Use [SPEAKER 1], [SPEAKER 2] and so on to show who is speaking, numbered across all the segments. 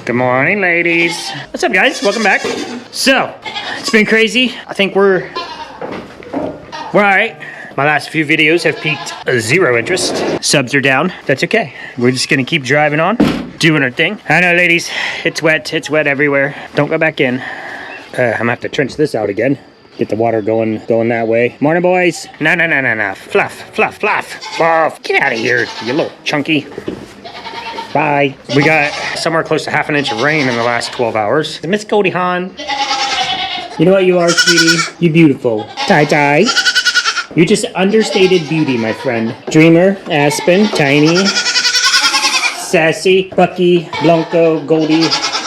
[SPEAKER 1] Good morning, ladies. What's up, guys? Welcome back. So, it's been crazy. I think we're all right. My last few videos have piqued 0 interest. Subs are down. That's okay. We're just gonna keep driving on, doing our thing. I know, ladies, it's wet. It's wet everywhere. Don't go back in. I'm gonna have to trench this out again. Get the water going that way. Morning, boys. No. Fluff. Get out of here, you little chunky. Bye. We got somewhere close to half an inch of rain in the last 12 hours. Miss Goldie Hawn. You know what you are, sweetie? You beautiful. Tie. You just understated beauty, my friend. Dreamer, Aspen, Tiny, Sassy, Bucky, Blanco, Goldie,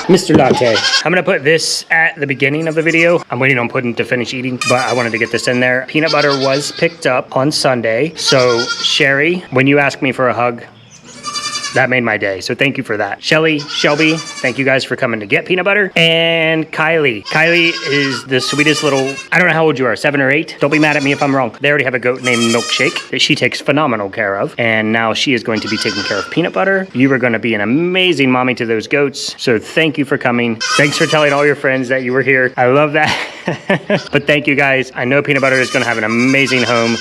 [SPEAKER 1] Mr. Latte. I'm gonna put this at the beginning of the video. I'm waiting on Puddin to finish eating, but I wanted to get this in there. Peanut butter was picked up on Sunday. So, Sherry, when you asked me for a hug, that made my day, so thank you for that. Shelby, thank you guys for coming to get peanut butter. And Kylie. Kylie is the sweetest little, I don't know how old you are, 7 or 8? Don't be mad at me if I'm wrong. They already have a goat named Milkshake that she takes phenomenal care of. And now she is going to be taking care of peanut butter. You are going to be an amazing mommy to those goats. So thank you for coming. Thanks for telling all your friends that you were here. I love that. But thank you guys. I know peanut butter is going to have an amazing home.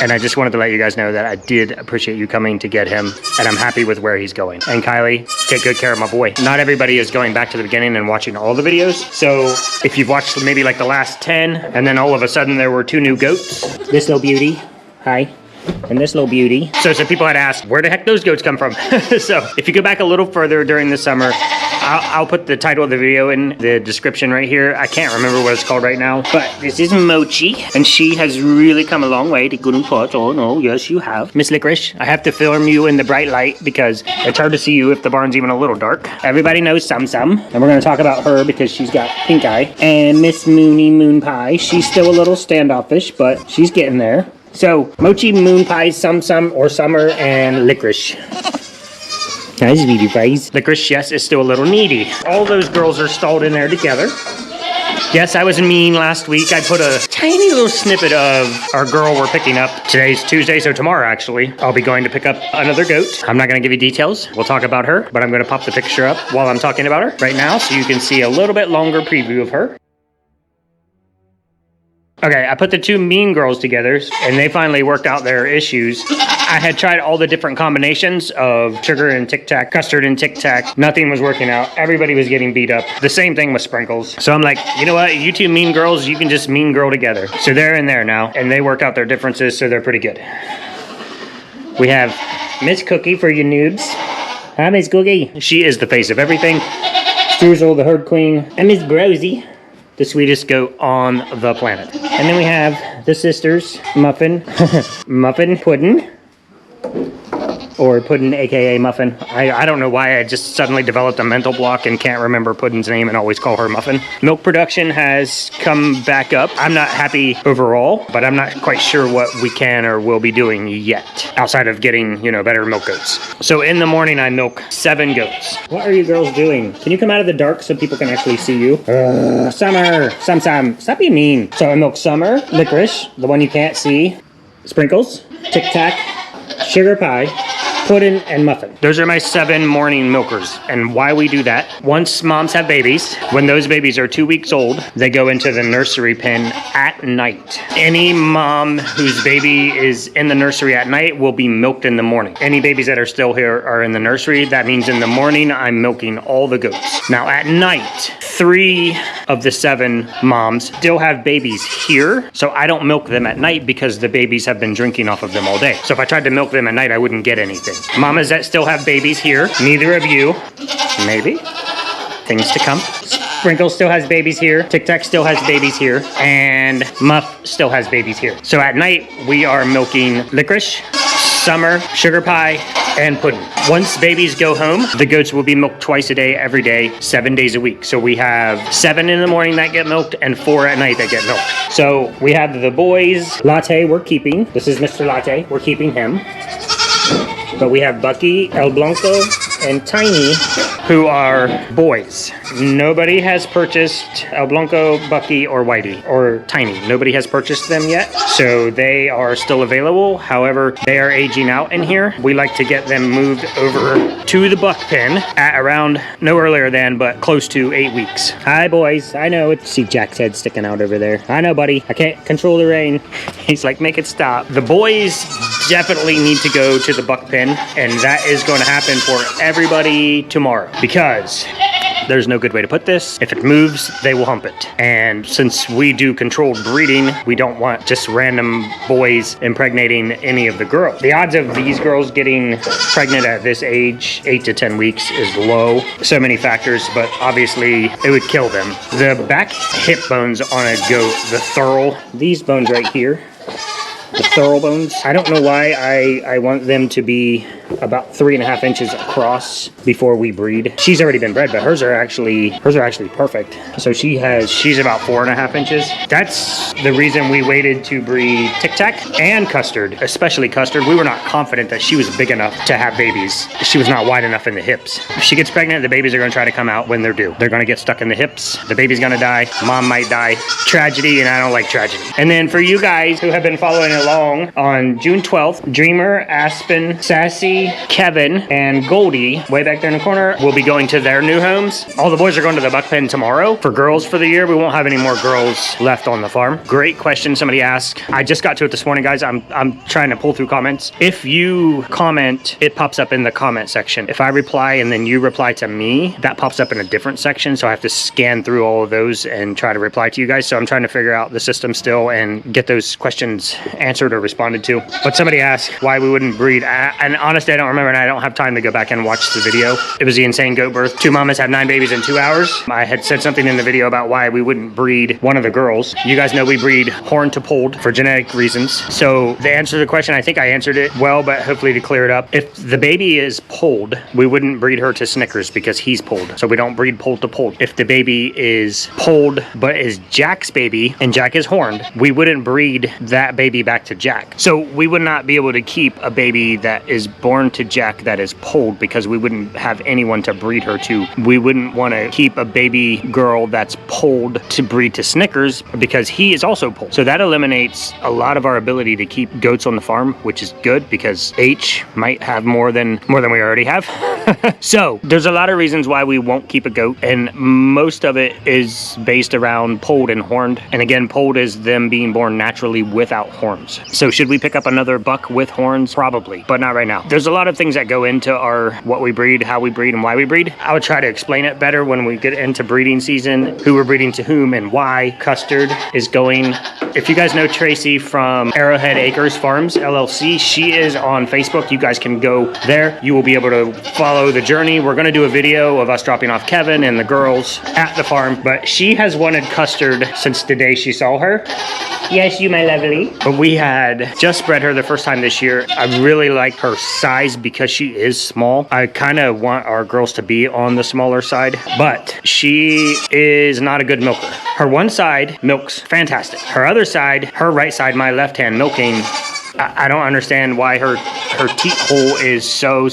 [SPEAKER 1] And I just wanted to let you guys know that I did appreciate you coming to get him. And I'm happy with where he's going. And Kylie, take good care of my boy. Not everybody is going back to the beginning and watching all the videos. So if you've watched maybe like the last 10, and then all of a sudden there were 2 new goats. This little beauty, hi. And this little beauty. So some people had asked, where the heck those goats come from? So if you go back a little further during the summer, I'll put the title of the video in the description right here. I can't remember what it's called right now, but this is Mochi, and she has really come a long way to good and pot. Oh no, yes you have. Miss Licorice, I have to film you in the bright light because it's hard to see you if the barn's even a little dark. Everybody knows Sum, and we're gonna talk about her because she's got pink eye. And Miss Moon Pie, she's still a little standoffish, but she's getting there. So, Mochi, Moon Pie, Sum, or Summer, and Licorice. Nice video, guys. Licorice, yes, is still a little needy. All those girls are stalled in there together. Yes, I was mean last week. I put a tiny little snippet of our girl we're picking up. Today's Tuesday, so tomorrow, actually, I'll be going to pick up another goat. I'm not going to give you details. We'll talk about her, but I'm going to pop the picture up while I'm talking about her right now so you can see a little bit longer preview of her. Okay, I put the 2 mean girls together, and they finally worked out their issues. I had tried all the different combinations of sugar and Tic Tac, custard and Tic Tac. Nothing was working out. Everybody was getting beat up. The same thing with sprinkles. So I'm like, you know what? You 2 mean girls, you can just mean girl together. So they're in there now, and they work out their differences, so they're pretty good. We have Miss Cookie for you noobs. Hi, Miss Cookie. She is the face of everything. Struzal, the herd queen, and Miss Brosy, the sweetest goat on the planet. And then we have the sisters, Muffin, Puddin, or Puddin, aka Muffin. I don't know why I just suddenly developed a mental block and can't remember Puddin's name and always call her Muffin. Milk production has come back up. I'm not happy overall, but I'm not quite sure what we can or will be doing yet, outside of getting, better milk goats. So in the morning, I milk 7 goats. What are you girls doing? Can you come out of the dark so people can actually see you? Summer, Sum, stop being mean. So I milk Summer, Licorice, the one you can't see, Sprinkles, Tic Tac, Sugar Pie, Puddin, and Muffin. Those are my 7 morning milkers. And why we do that, once moms have babies, when those babies are 2 weeks old, they go into the nursery pen at night. Any mom whose baby is in the nursery at night will be milked in the morning. Any babies that are still here are in the nursery. That means in the morning, I'm milking all the goats. Now at night, 3 of the 7 moms still have babies here. So I don't milk them at night because the babies have been drinking off of them all day. So if I tried to milk them at night, I wouldn't get anything. Mamas that still have babies here, neither of you, maybe, things to come. Sprinkle still has babies here, Tic Tac still has babies here, and Muff still has babies here. So at night, we are milking Licorice, Summer, Sugar Pie, and Puddin. Once babies go home, the goats will be milked twice a day, every day, 7 days a week. So we have 7 in the morning that get milked and 4 at night that get milked. So we have the boys. Latte, we're keeping. This is Mr. Latte. We're keeping him. But we have Bucky, El Blanco, and Tiny, who are boys. Nobody has purchased El Blanco, Bucky, or Whitey, or Tiny. Nobody has purchased them yet, so they are still available. However, they are aging out in here. We like to get them moved over to the buck pen at around, no earlier than, but close to 8 weeks. Hi, boys. I know. See Jack's head sticking out over there. I know, buddy. I can't control the rain. He's like, make it stop. The boys definitely need to go to the buck pen, and that is going to happen for everybody tomorrow, because there's no good way to put this. If it moves, they will hump it. And since we do controlled breeding, we don't want just random boys impregnating any of the girls. The odds of these girls getting pregnant at this age, 8 to 10 weeks, is low. So many factors, but obviously it would kill them. The back hip bones on a goat, the thurl, these bones right here, the thurl bones, I don't know why I want them to be about 3.5 inches across before we breed. She's already been bred, but hers are actually perfect. So she's about 4.5 inches. That's the reason we waited to breed Tic Tac and Custard, especially Custard. We were not confident that she was big enough to have babies. She was not wide enough in the hips. If she gets pregnant, the babies are going to try to come out when they're due. They're going to get stuck in the hips. The baby's going to die. Mom might die. Tragedy, and I don't like tragedy. And then for you guys who have been following along, on June 12th, Dreamer, Aspen, Sassy, Kevin, and Goldie, way back there in the corner, will be going to their new homes. All the boys are going to the buck pen tomorrow. For girls for the year, we won't have any more girls left on the farm. Great question somebody asked. I just got to it this morning, guys. I'm trying to pull through comments. If you comment, it pops up in the comment section. If I reply and then you reply to me, that pops up in a different section. So I have to scan through all of those and try to reply to you guys. So I'm trying to figure out the system still and get those questions answered or responded to. But somebody asked why we wouldn't breed. And honestly, I don't remember, and I don't have time to go back and watch the video. It was the insane goat birth. 2 mamas had 9 babies in 2 hours. I had said something in the video about why we wouldn't breed one of the girls. You guys know we breed horn to polled for genetic reasons. So the answer to the question, I think I answered it well, but hopefully to clear it up. If the baby is polled, we wouldn't breed her to Snickers because he's polled. So we don't breed polled to polled. If the baby is polled but is Jack's baby and Jack is horned, we wouldn't breed that baby back to Jack. So we would not be able to keep a baby that is born to Jack that is polled because we wouldn't have anyone to breed her to. We wouldn't want to keep a baby girl that's polled to breed to Snickers because he is also polled. So that eliminates a lot of our ability to keep goats on the farm, which is good because H might have more than we already have. So there's a lot of reasons why we won't keep a goat, and most of it is based around polled and horned. And again, polled is them being born naturally without horns. So should we pick up another buck with horns? Probably, but not right now. There's a lot of things that go into our what we breed, how we breed, and why we breed. I would try to explain it better when we get into breeding season, who we're breeding to whom and why. Custard is going. If you guys know Tracy from Arrowhead Acres Farms LLC, she is on Facebook. You guys can go there. You will be able to follow the journey. We're going to do a video of us dropping off Kevin and the girls at the farm, but she has wanted Custard since the day she saw her. Yes, you my lovely. But we had just bred her the first time this year. I really like her size because she is small. I kind of want our girls to be on the smaller side, but she is not a good milker. Her one side milks fantastic. Her other side, her right side, my left hand milking, I don't understand why her teat hole is so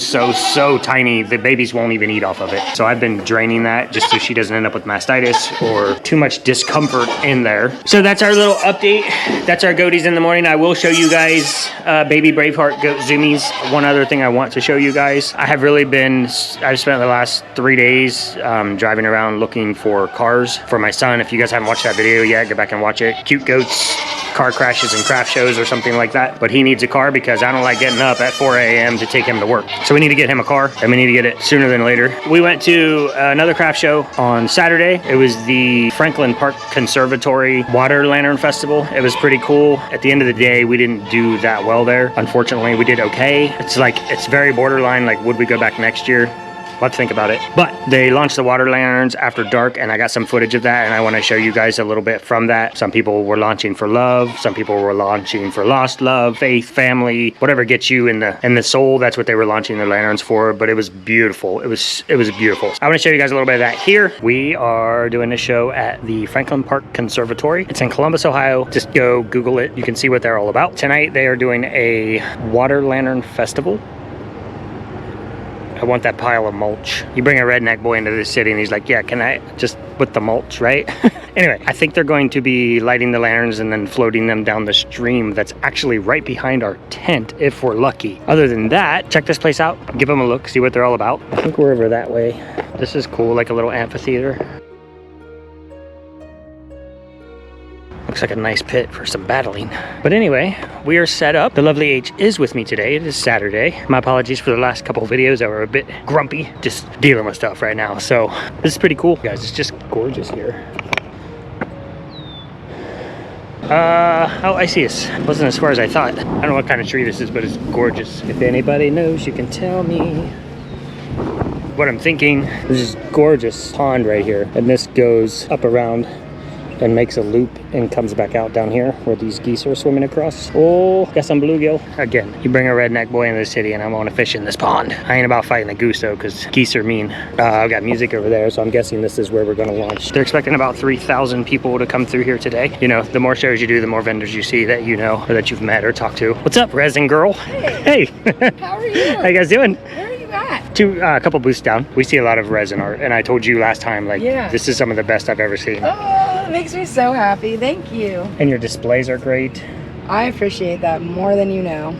[SPEAKER 1] tiny. The babies won't even eat off of it. So I've been draining that just so she doesn't end up with mastitis or too much discomfort in there. So that's our little update. That's our goaties in the morning. I will show you guys baby Braveheart goat zoomies. One other thing I want to show you guys. I've spent the last 3 days driving around looking for cars for my son. If you guys haven't watched that video yet, go back and watch it. Cute goats, car crashes and craft shows or something like that. But he needs a car because I don't like getting up at 4 a.m. to take him to work. So we need to get him a car, and we need to get it sooner than later. We went to another craft show on Saturday. It was the Franklin Park Conservatory Water Lantern Festival. It was pretty cool. At the end of the day, we didn't do that well there. Unfortunately, we did okay. It's very borderline, like would we go back next year? Let's think about it. But they launched the water lanterns after dark, and I got some footage of that, and I want to show you guys a little bit from that. Some people were launching for love. Some people were launching for lost love, faith, family, whatever gets you in the soul. That's what they were launching their lanterns for. But it was beautiful. It was beautiful. I want to show you guys a little bit of that here. We are doing a show at the Franklin Park Conservatory. It's in Columbus, Ohio. Just go Google it. You can see what they're all about. Tonight they are doing a water lantern festival. I want that pile of mulch. You bring a redneck boy into this city and he's like, yeah, can I just with the mulch, right? Anyway, I think they're going to be lighting the lanterns and then floating them down the stream that's actually right behind our tent if we're lucky. Other than that, check this place out. Give them a look, see what they're all about. I think we're over that way. This is cool, like a little amphitheater. Looks like a nice pit for some battling. But anyway, we are set up. The lovely H is with me today. It is Saturday. My apologies for the last couple of videos that were a bit grumpy. Just dealing with stuff right now. So this is pretty cool. Guys, it's just gorgeous here. Oh, I see this. It wasn't as far as I thought. I don't know what kind of tree this is, but it's gorgeous. If anybody knows, you can tell me. What I'm thinking, this is gorgeous pond right here. And this goes up around and makes a loop and comes back out down here where these geese are swimming across. Oh, got some bluegill. Again, you bring a redneck boy into the city and I want to fish in this pond. I ain't about fighting a goose though, because geese are mean. I've got music over there, so I'm guessing this is where we're gonna launch. They're expecting about 3,000 people to come through here today. You know, the more shows you do, the more vendors you see that you know or that you've met or talked to. What's up, resin girl?
[SPEAKER 2] Hey.
[SPEAKER 1] Hey.
[SPEAKER 2] How are you?
[SPEAKER 1] How you guys doing?
[SPEAKER 2] Where are you at?
[SPEAKER 1] A couple booths down. We see a lot of resin art, and I told you last time, like, this is some of the best I've ever seen.
[SPEAKER 2] Oh, it makes me so happy. Thank you.
[SPEAKER 1] And your displays are great.
[SPEAKER 2] I appreciate that more than you know.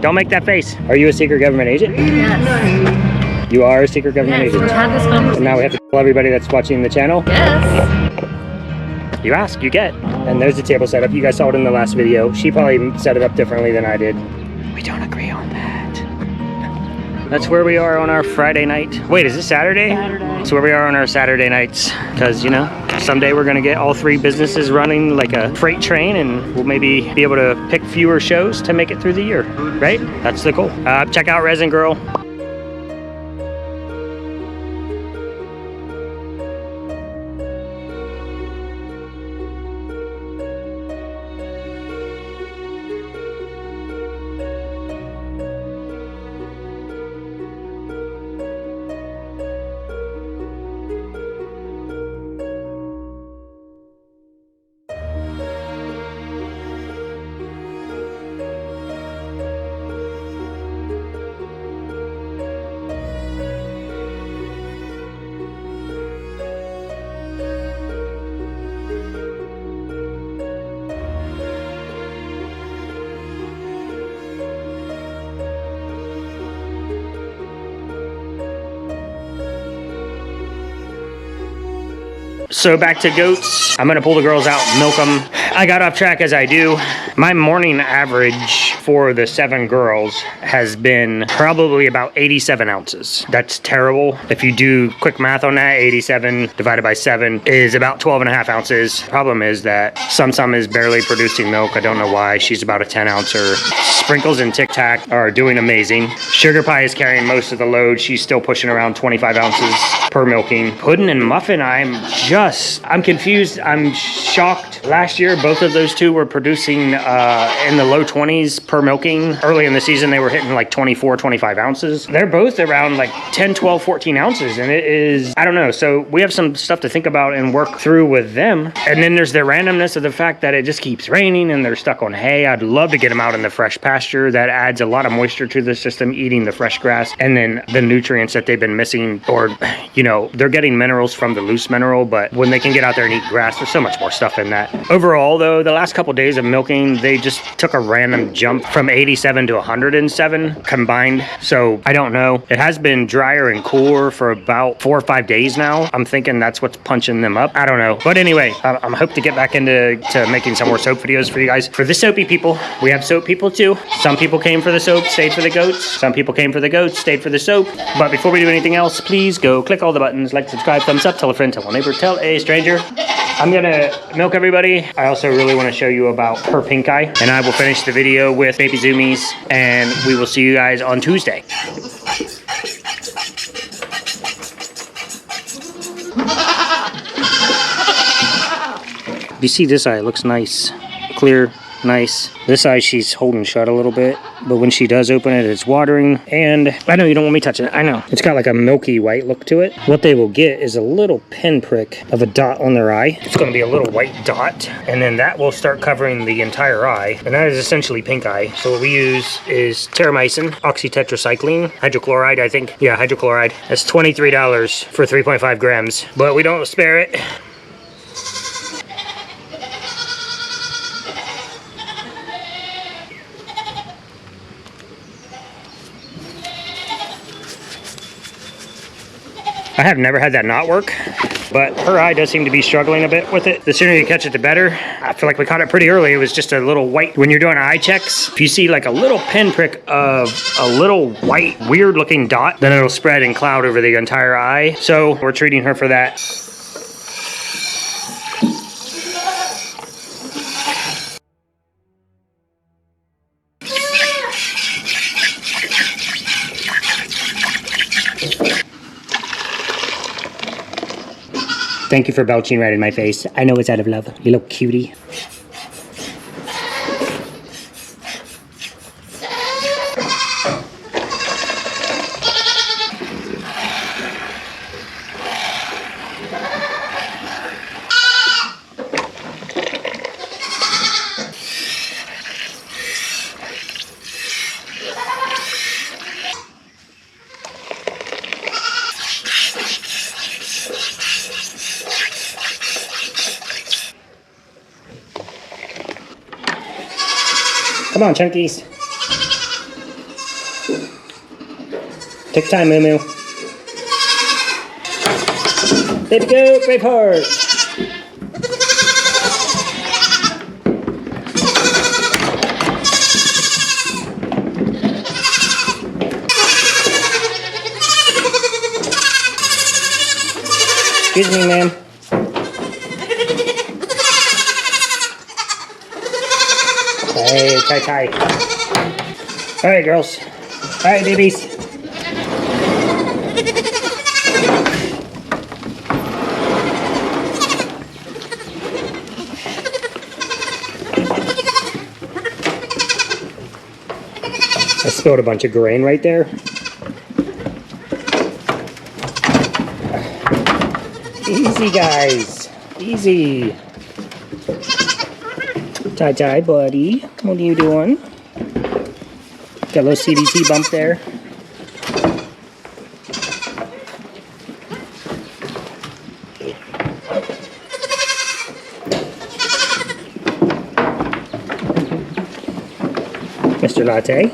[SPEAKER 1] Don't make that face. Are you a secret government agent?
[SPEAKER 3] Yes.
[SPEAKER 1] You are a secret government
[SPEAKER 3] Yes,
[SPEAKER 1] agent.
[SPEAKER 3] we had this conversation.
[SPEAKER 1] And now we have to tell everybody that's watching the channel.
[SPEAKER 3] Yes.
[SPEAKER 1] You ask, you get. And there's the table setup. You guys saw it in the last video. She probably set it up differently than I did. We don't agree on that. That's where we are on our Friday night. Wait, is this Saturday?
[SPEAKER 3] Saturday.
[SPEAKER 1] That's where we are on our Saturday nights. Because, you know, someday we're going to get all 3 businesses running like a freight train, and we'll maybe be able to pick fewer shows to make it through the year, right? That's the goal. Check out Resin Girl. So back to goats. I'm gonna pull the girls out, milk them. I got off track as I do. My morning average for the 7 girls has been probably about 87 ounces. That's terrible. If you do quick math on that, 87 divided by 7 is about 12.5 ounces. Problem is that Sum is barely producing milk. I don't know why. She's about a 10 ouncer. Sprinkles and Tic Tac are doing amazing. Sugar Pie is carrying most of the load. She's still pushing around 25 ounces per milking. Puddin' and Muffin, I'm confused. I'm shocked. Last year, both of those two were producing in the low 20s per milking. Early in the season, they were hitting like 24, 25 ounces. They're both around like 10, 12, 14 ounces. And it is, I don't know. So we have some stuff to think about and work through with them. And then there's the randomness of the fact that it just keeps raining and they're stuck on hay. I'd love to get them out in the fresh pasture. That adds a lot of moisture to the system, eating the fresh grass. And then the nutrients that they've been missing, or, you know, they're getting minerals from the loose mineral, but when they can get out there and eat grass, there's so much more stuff in that. Overall though, the last couple days of milking, they just took a random jump from 87 to 107 combined. So I don't know. It has been drier and cooler for about 4 or 5 days now. I'm thinking that's what's punching them up. I don't know. But anyway, I'm hoping to get back into making some more soap videos for you guys. For the soapy people, we have soap people too. Some people came for the soap, stayed for the goats. Some people came for the goats, stayed for the soap. But before we do anything else, please go click all the buttons, like, subscribe, thumbs up, tell a friend, tell a neighbor, tell a stranger. I'm gonna milk everybody. I also really want to show you about her pink eye, and I will finish the video with baby zoomies, and we will see you guys on Tuesday. You see this eye, it looks nice, clear, nice. This eye she's holding shut a little bit, but when she does open it, it's watering. And I know you don't want me touching it, I know. It's got like a milky white look to it. What they will get is a little pinprick of a dot on their eye. It's gonna be a little white dot, and then that will start covering the entire eye. And that is essentially pink eye. So what we use is terramycin, oxytetracycline, hydrochloride, I think. Yeah, hydrochloride. That's $23 for 3.5 grams, but we don't spare it. I have never had that not work, but her eye does seem to be struggling a bit with it. The sooner you catch it, the better. I feel like we caught it pretty early. It was just a little white. When you're doing eye checks, if you see like a little pinprick of a little white, weird looking dot, then it'll spread and cloud over the entire eye. So we're treating her for that. Thank you for belching right in my face. I know it's out of love, you little cutie. Come on, chunkies. Take time, Moo Moo. Baby go, Braveheart. Excuse me, ma'am. Hey, tie. All right, girls. All right, babies. I spilled a bunch of grain right there. Easy, guys. Easy. Tie, buddy. What are you doing? Got a little CDT bump there. Mr. Latte.